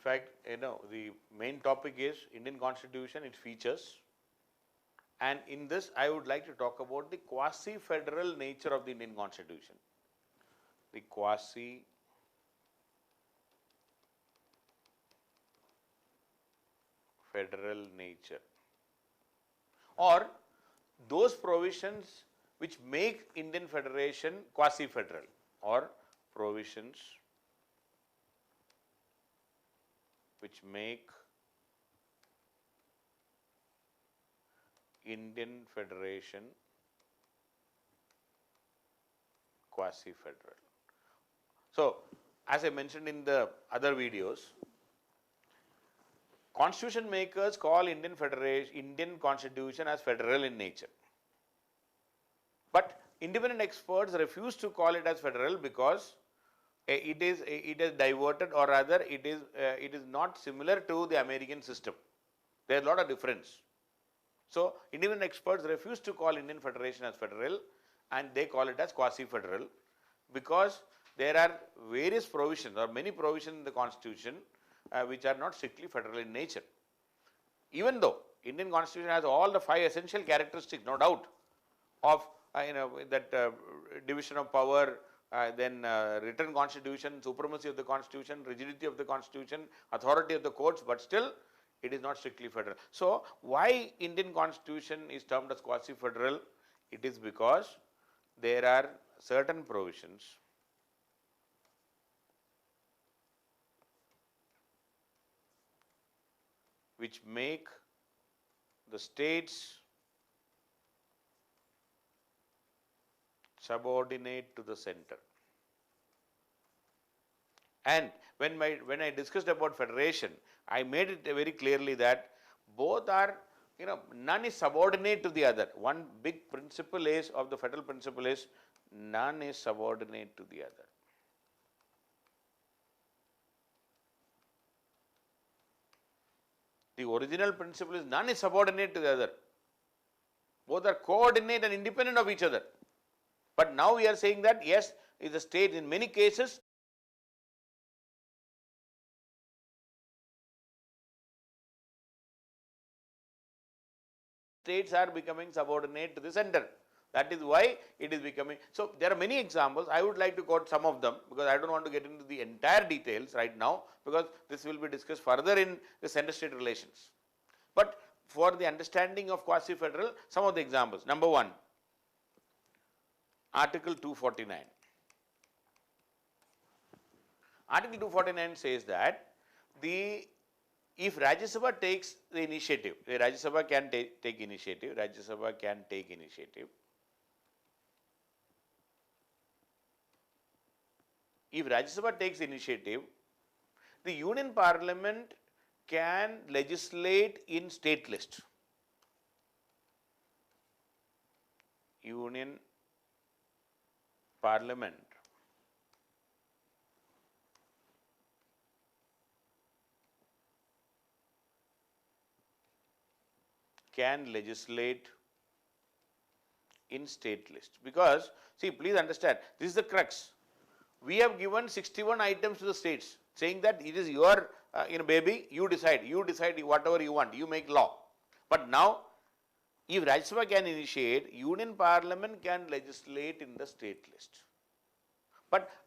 fact, the main topic is Indian Constitution, its features. And in this, I would like to talk about the quasi-federal nature of the Indian Constitution. The quasi-federal nature, or those provisions which make Indian Federation quasi-federal, or provisions which make Indian Federation quasi-federal. So, as I mentioned in the other videos, constitution makers call Indian Constitution as federal in nature. But independent experts refuse to call it as federal because it is diverted, or rather it is not similar to the American system. There is a lot of difference. So, independent experts refuse to call Indian Federation as federal, and they call it as quasi-federal, because there are various provisions or many provisions in the Constitution which are not strictly federal in nature. Even though Indian Constitution has all the 5 essential characteristics, no doubt, of that division of power, then written constitution, supremacy of the constitution, rigidity of the constitution, authority of the courts, but still it is not strictly federal. So, why Indian Constitution is termed as quasi-federal? It is because there are certain provisions which make the states subordinate to the center. And when I discussed about federation, I made it very clearly that both are, none is subordinate to the other. One big principle is, of the federal principle is, none is subordinate to the other. The original principle is none is subordinate to the other. Both are coordinate and independent of each other. But now we are saying that yes, is the state in many cases states are becoming subordinate to the center. That is why it is becoming. So, there are many examples. I would like to quote some of them because I do not want to get into the entire details right now, because this will be discussed further in the center-state relations. But for the understanding of quasi-federal, some of the examples. Number 1, Article 249. Article 249 says that if Rajya Sabha takes the initiative, the Rajya Sabha can take initiative, Rajya Sabha can take initiative. If Rajya Sabha takes initiative, the Union Parliament can legislate in state list. Union Parliament can legislate in state list, because see, please understand, this is the crux. We have given 61 items to the states, saying that it is your baby, you decide whatever you want, you make law. But now, if Rajya Sabha can initiate, Union Parliament can legislate in the state list.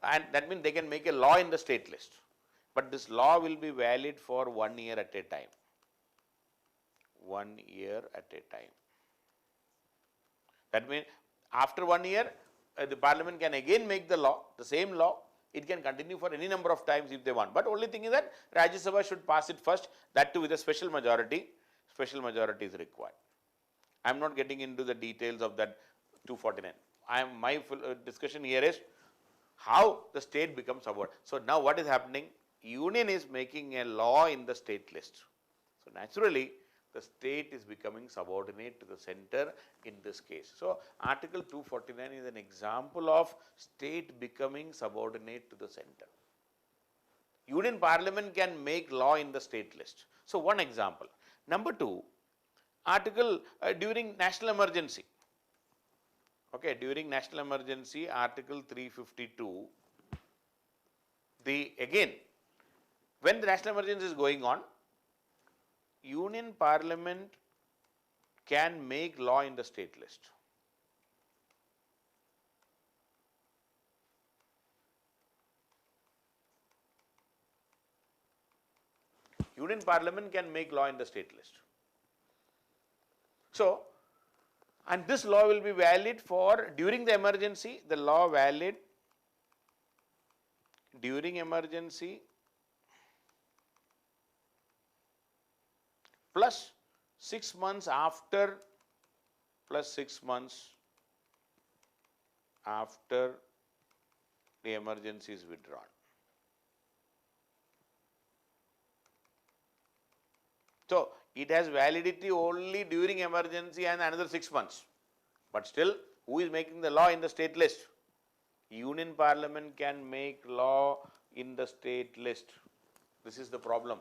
And that means they can make a law in the state list. But this law will be valid for 1 year at a time. 1 year at a time. That means after 1 year, the Parliament can again make the law, the same law. It can continue for any number of times if they want. But only thing is that Rajya Sabha should pass it first, that too with a special majority. Special majority is required. I am not getting into the details of that 249. My discussion here is how the state becomes subordinate. So now what is happening? Union is making a law in the state list. So naturally, the state is becoming subordinate to the center in this case. So Article 249 is an example of state becoming subordinate to the center. Union Parliament can make law in the state list. So one example. Number 2, article during national emergency. Okay, during national emergency, Article 352, again, when the national emergency is going on, Union Parliament can make law in the state list. Union Parliament can make law in the state list. So, and this law will be valid for during the emergency, the law valid during emergency plus 6 months after, plus 6 months after the emergency is withdrawn. So, it has validity only during emergency and another 6 months. But still, who is making the law in the state list? Union Parliament can make law in the state list. This is the problem.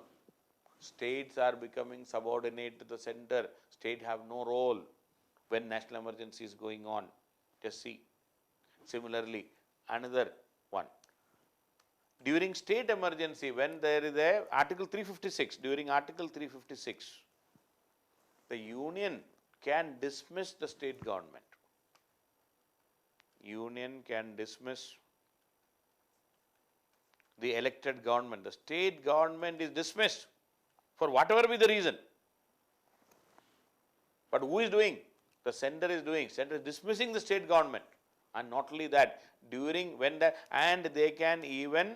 States are becoming subordinate to the center. State have no role when national emergency is going on. Just see. Similarly, another one. During state emergency, when there is a Article 356, during Article 356, the Union can dismiss the state government. Union can dismiss the elected government. The state government is dismissed for whatever be the reason. But who is doing? The center is doing. Center is dismissing the state government. And not only that, during when the, and they can even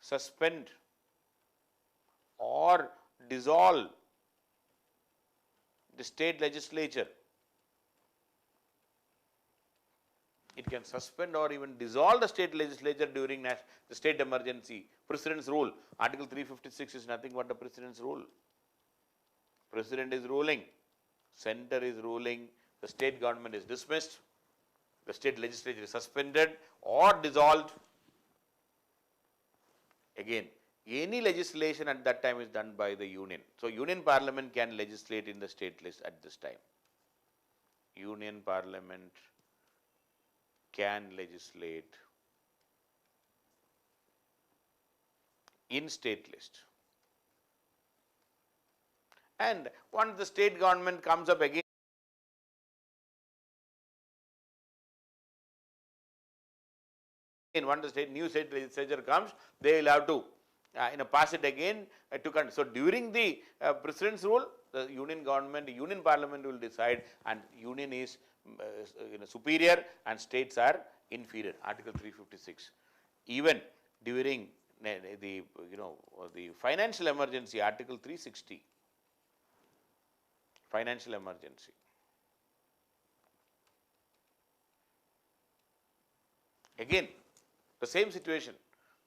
suspend or dissolve the state legislature. It can suspend or even dissolve the state legislature during the state emergency. President's rule. Article 356 is nothing but the president's rule. President is ruling. Center is ruling. The state government is dismissed. The state legislature is suspended or dissolved. Again, any legislation at that time is done by the Union. So, Union Parliament can legislate in the state list at this time. Union Parliament can legislate in state list. And once the state government comes up again, once the new state legislature comes, they will have to pass it again to. So, during the president's rule, the Union government, Union Parliament will decide, and Union is superior and states are inferior. Article 356. Even during the financial emergency, Article 360. Financial emergency. Again, the same situation.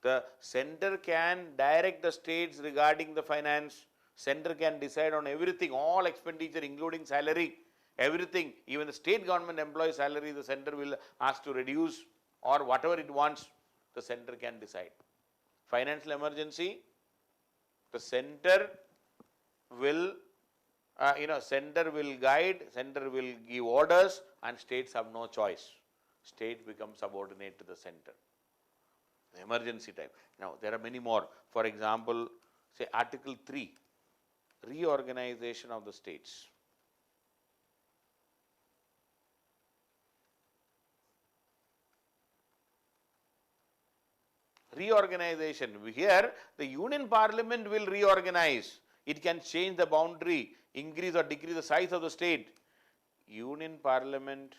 The center can direct the states regarding the finance. Center can decide on everything, all expenditure, including salary, everything. Even the state government employee salary, the center will ask to reduce or whatever it wants, the center can decide. Financial emergency, the center will, center will guide, center will give orders, and states have no choice. State becomes subordinate to the center. The emergency time. Now, there are many more. For example, say Article 3, reorganization of the states. Reorganization. Here, the Union Parliament will reorganize. It can change the boundary, increase or decrease the size of the state. Union Parliament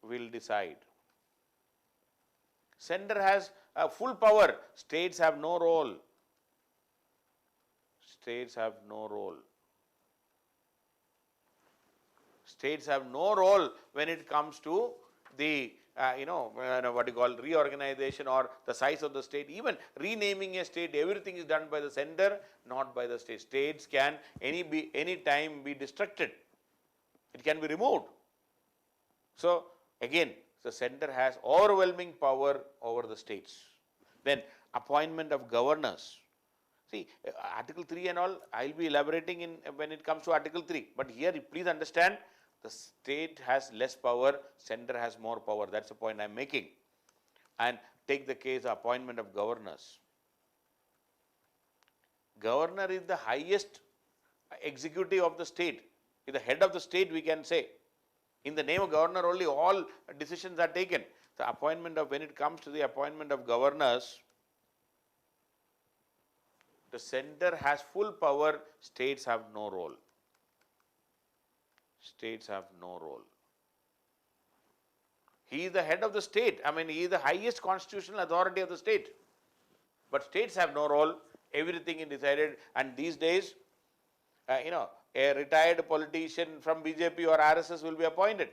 will decide. Center has full power. States have no role. States have no role. States have no role when it comes to the what you call reorganization or the size of the state. Even renaming a state, everything is done by the center, not by the state. States can any time be destructed. It can be removed. So, again, the center has overwhelming power over the states. Then appointment of governors. See, Article 3 and all, I will be elaborating in when it comes to Article 3. But here, please understand, the state has less power, center has more power. That's the point I am making. And take the case of appointment of governors. Governor is the highest executive of the state, is the head of the state, we can say. In the name of governor only all decisions are taken. The appointment of, when it comes to the appointment of governors, the center has full power, states have no role. States have no role. He is the head of the state. I mean, he is the highest constitutional authority of the state. But states have no role. Everything is decided. And these days, a retired politician from BJP or RSS will be appointed,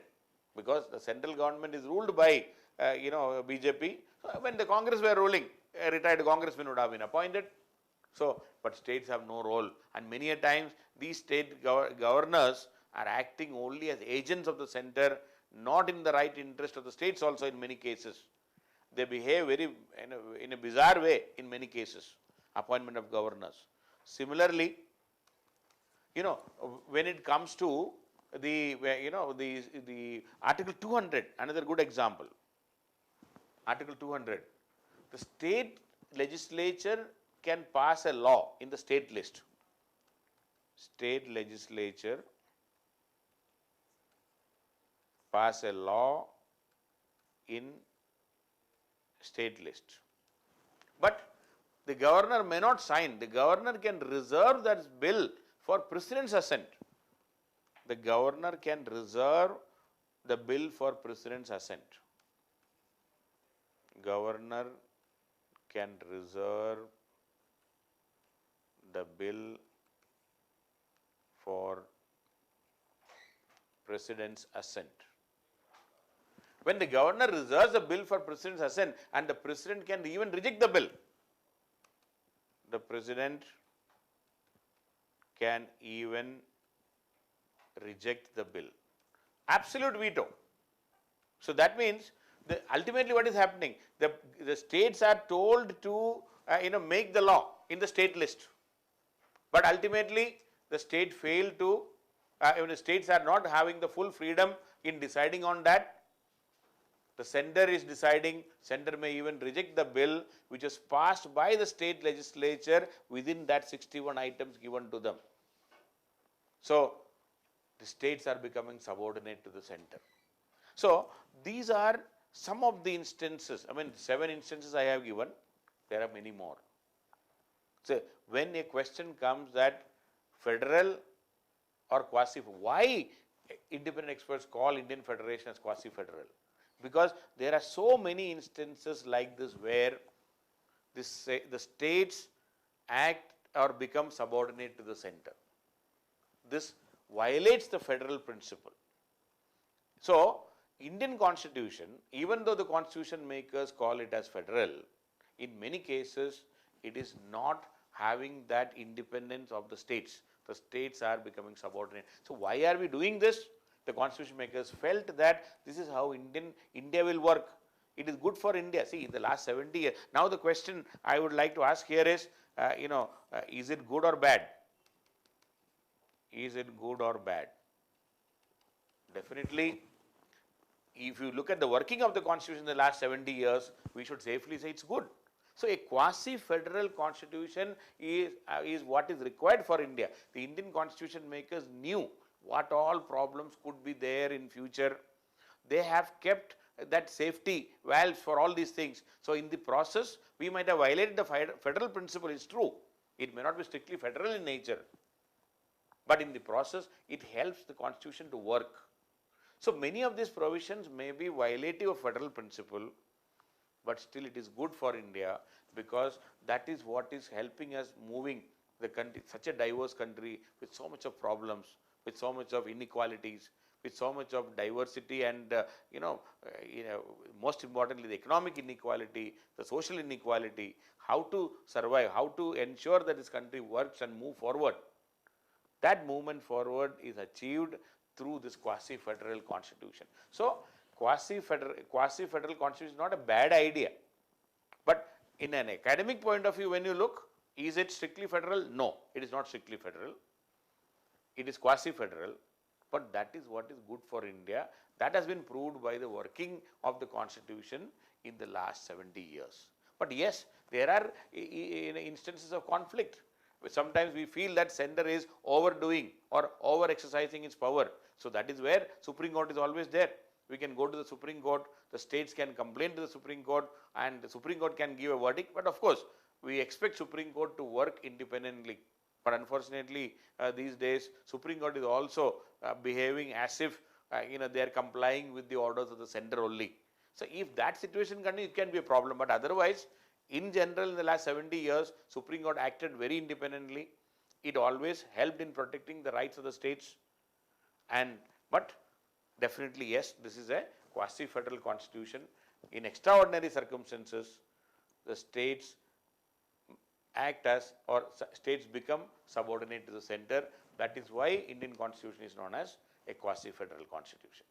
because the central government is ruled by, BJP. So when the Congress were ruling, a retired congressman would have been appointed. So, but states have no role. And many a times, these state governors are acting only as agents of the center, not in the right interest of the states also in many cases. They behave very in a bizarre way in many cases, appointment of governors. Similarly, when it comes to the Article 200, another good example. Article 200, the state legislature can pass a law in the state list. State legislature pass a law in state list. But the governor may not sign. The governor can reserve that bill for president's assent. The governor can reserve the bill for president's assent. Governor can reserve the bill for president's assent. When the governor reserves the bill for president's assent, and the president can even reject the bill, the president can even reject the bill. Absolute veto. So that means ultimately what is happening? The states are told to make the law in the state list, but ultimately the state failed to. Even states are not having the full freedom in deciding on that. The center is deciding. Center may even reject the bill which is passed by the state legislature within that 61 items given to them. So the states are becoming subordinate to the center. So these are some of the instances. I mean, 7 instances I have given. There are many more. So when a question comes that federal or quasi, why independent experts call Indian Federation as quasi-federal? Because there are so many instances like this where the states act or become subordinate to the center. This violates the federal principle. So, Indian Constitution, even though the Constitution makers call it as federal, in many cases it is not having that independence of the states. The states are becoming subordinate. So why are we doing this? The Constitution makers felt that this is how India will work. It is good for India. See, in the last 70 years. Now the question I would like to ask here is, is it good or bad? Is it good or bad? Definitely, if you look at the working of the Constitution in the last 70 years, we should safely say it's good. So a quasi-federal constitution is what is required for India. The Indian Constitution makers knew what all problems could be there in future. They have kept that safety valves for all these things. So in the process, we might have violated the federal principle, it's true. It may not be strictly federal in nature. But in the process, it helps the Constitution to work. So many of these provisions may be violative of federal principle, but still it is good for India, because that is what is helping us moving the country, such a diverse country with so much of problems, with so much of inequalities, with so much of diversity and, most importantly, the economic inequality, the social inequality, how to survive, how to ensure that this country works and move forward. That movement forward is achieved through this quasi-federal constitution. So, quasi-federal constitution is not a bad idea. But in an academic point of view, when you look, is it strictly federal? No, it is not strictly federal. It is quasi-federal, but that is what is good for India. That has been proved by the working of the constitution in the last 70 years. But yes, there are instances of conflict. Sometimes we feel that center is overdoing or over exercising its power. So that is where Supreme Court is always there. We can go to the Supreme Court, the states can complain to the Supreme Court, and the Supreme Court can give a verdict. But of course, we expect Supreme Court to work independently. But unfortunately, these days, Supreme Court is also behaving as if they are complying with the orders of the center only. So if that situation continues, it can be a problem. But otherwise, in general, in the last 70 years, Supreme Court acted very independently. It always helped in protecting the rights of the states. But definitely, yes, this is a quasi-federal constitution. In extraordinary circumstances, the states act as, or states become subordinate to the center. That is why Indian constitution is known as a quasi-federal constitution.